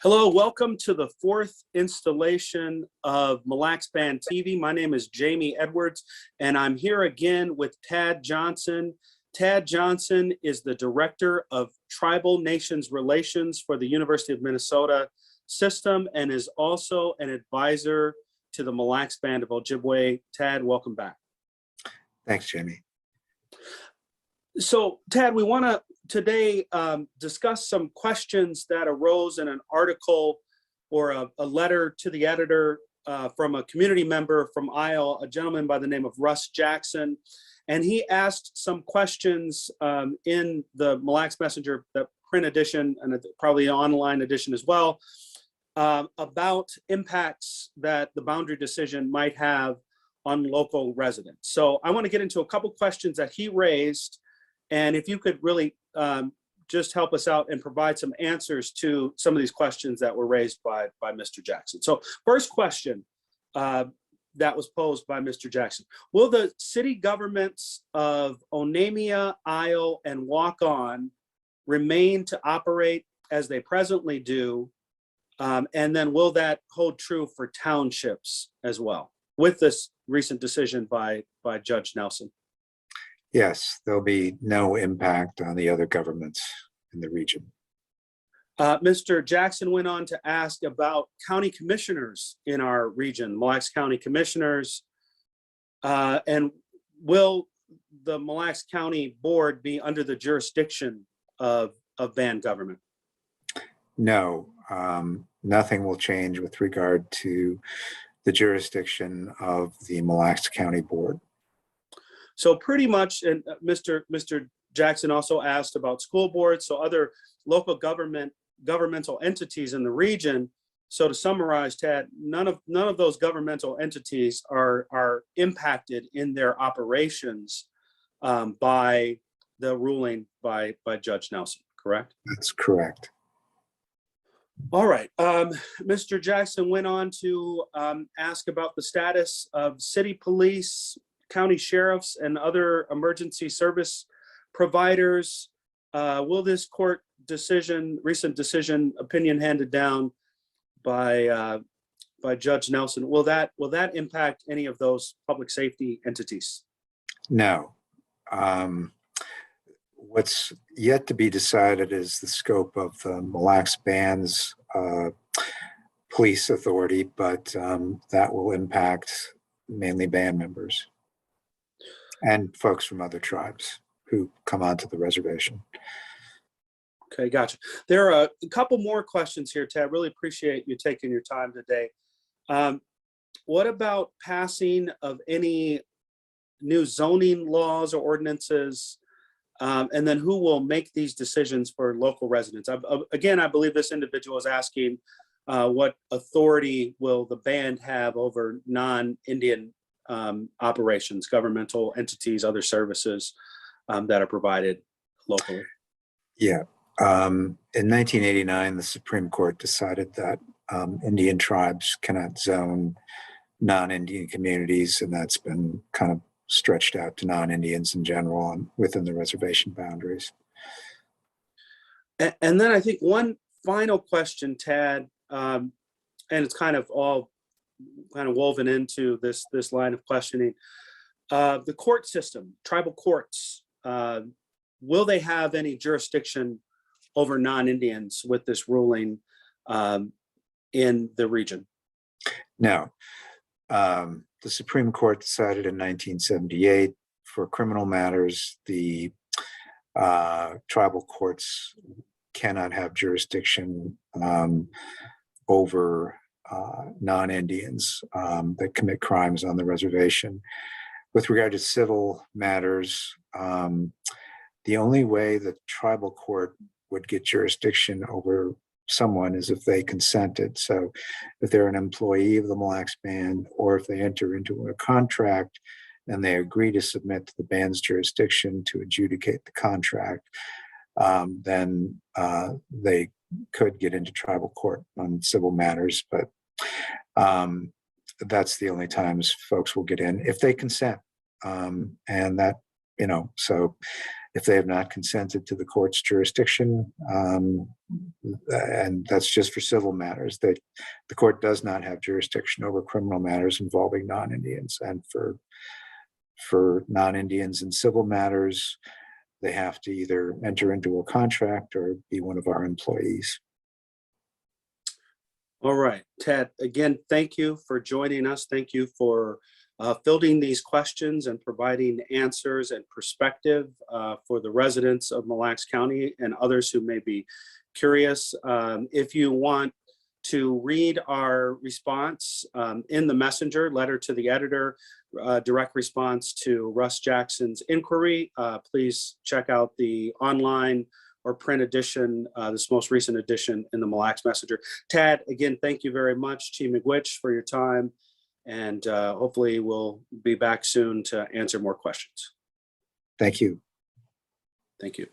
Hello, welcome to the fourth installation of Mille Lacs Band TV. My name is Jamie Edwards, and I'm here again with Tad Johnson. Tad Johnson is the Director of Tribal Nations Relations for the University of Minnesota system and is also an advisor to the Mille Lacs Band of Ojibwe. Tad, welcome back. Thanks, Jamie. So, Tad, we want to today discuss some questions that arose in an article or a letter to the editor from a community member from Iowa, a gentleman by the name of Russ Jackson. And he asked some questions in the Mille Lacs Messenger, the print edition, and probably an online edition as well, about impacts that the boundary decision might have on local residents. So I want to get into a couple questions that he raised. And if you could really just help us out and provide some answers to some of these questions that were raised by Mr. Jackson. So first question that was posed by Mr. Jackson: will the city governments of Onamia, Isle, and Walk-On remain to operate as they presently do? And then will that hold true for townships as well with this recent decision by Judge Nelson? Yes, there'll be no impact on the other governments in the region. Mr. Jackson went on to ask about county commissioners in our region, Mille Lacs County commissioners, and will the Mille Lacs County Board be under the jurisdiction of band government? No, nothing will change with regard to the jurisdiction of the Mille Lacs County Board. So pretty much, and Mr. Jackson also asked about school boards, so other local governmental entities in the region. So to summarize, Tad, none of those governmental entities are impacted in their operations by the ruling by Judge Nelson, correct? That's correct. All right. Mr. Jackson went on to ask about the status of city police, county sheriffs, and other emergency service providers. Will this court decision, recent decision, opinion handed down by Judge Nelson, will that impact any of those public safety entities? No. What's yet to be decided is the scope of the Mille Lacs Band's police authority, but that will impact mainly band members and folks from other tribes who come onto the reservation. Okay, gotcha. There are a couple more questions here, Ted. Really appreciate you taking your time today. What about passing of any new zoning laws or ordinances? And then who will make these decisions for local residents? Again, I believe this individual is asking what authority will the band have over non-Indian operations, governmental entities, other services that are provided locally? Yeah. In 1989, the Supreme Court decided that Indian tribes cannot zone non-Indian communities, and that's been kind of stretched out to non-Indians in general and within the reservation boundaries. And then I think one final question, Tad, and it's kind of all woven into this line of questioning. The court system, tribal courts, will they have any jurisdiction over non-Indians with this ruling in the region? No. The Supreme Court decided in 1978 for criminal matters, the tribal courts cannot have jurisdiction over non-Indians that commit crimes on the reservation. With regard to civil matters, the only way the tribal court would get jurisdiction over someone is if they consented. So if they're an employee of the Mille Lacs Band, or if they enter into a contract and they agree to submit to the band's jurisdiction to adjudicate the contract, then they could get into tribal court on civil matters. But that's the only times folks will get in if they consent. And that, so if they have not consented to the court's jurisdiction. And that's just for civil matters. The court does not have jurisdiction over criminal matters involving non-Indians. And for non-Indians in civil matters, they have to either enter into a contract or be one of our employees. All right, Ted, again, thank you for joining us. Thank you for fielding these questions and providing answers and perspective for the residents of Mille Lacs County and others who may be curious. If you want to read our response in the messenger, letter to the editor, direct response to Russ Jackson's inquiry, please check out the online or print edition, this most recent edition in the Mille Lacs Messenger. Tad, again, thank you very much. Chief McWitch, for your time. And hopefully we'll be back soon to answer more questions. Thank you. Thank you.